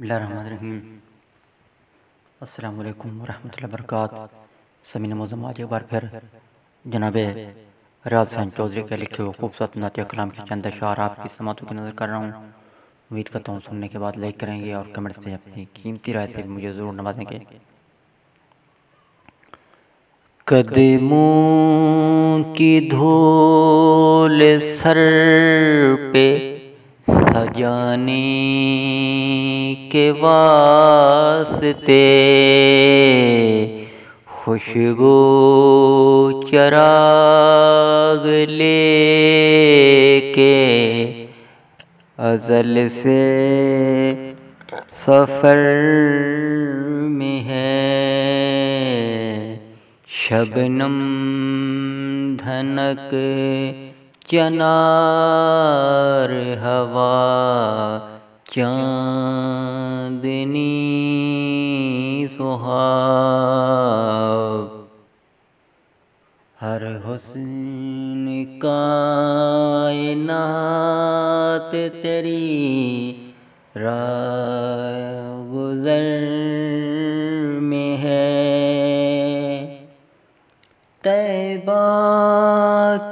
بسم اللہ الرحمن الرحیم۔ السلام علیکم ورحمۃ اللہ وبرکاتہ۔ سمعین معظم، آج ایک بار پھر جناب ریاض حسین چودھری کے لکھے ہوئے خوبصورت نعتیہ کلام کی چند اشعار آپ کی سماعتوں کی نظر کر رہا ہوں۔ امید کرتا ہوں سننے کے بعد لائک کریں گے اور کمنٹس پہ اپنی قیمتی رائے سے بھی مجھے ضرور نوازیں گے۔ قدموں کی دھول سر پہ سجانے کے واسطے خوشبو چراغ لے کے ازل سے سفر میں ہے، شبنم دھنک چنار ہوا چاندنی سہاگ، ہر حسن کائنات تیری راہ گزر میں ہے، طیبہ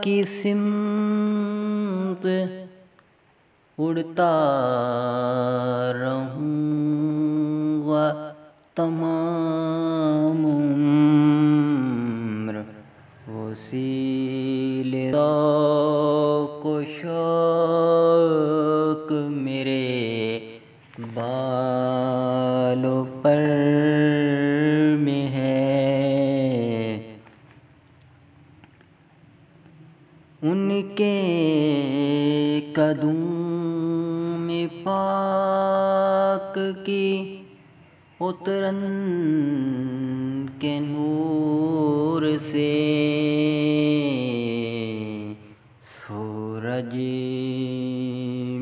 کی سمت اڑتا رہوں گا تمام عمر، وسیلے ذوق و شوق میرے بال و پر میں ہے، ان کے قدم پاک کی اترن کے نور سے سورج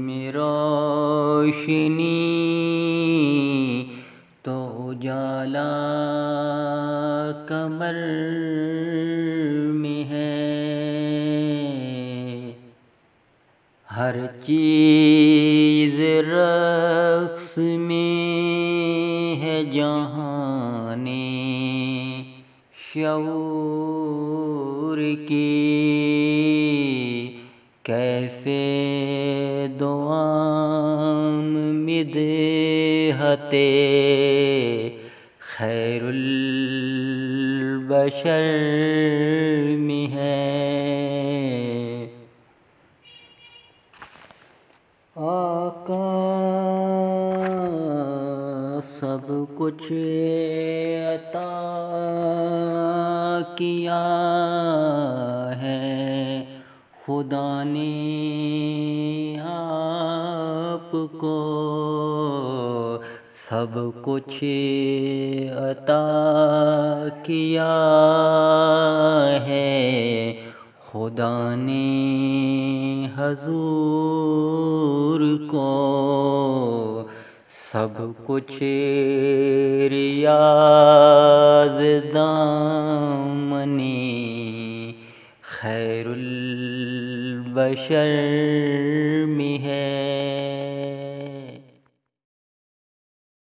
میں روشنی تو اجالا قمر میں ہے، ہر چیز رقص میں ہے جہان شعور کی، کیف دوام مدحت خیر البشر میں ہے، آقا سب کچھ عطا کیا ہے، خدا نے آپ کو سب کچھ عطا کیا ہے، خدا نے حضور کو سب کچھ ریاض دامنِ خیر البشر میں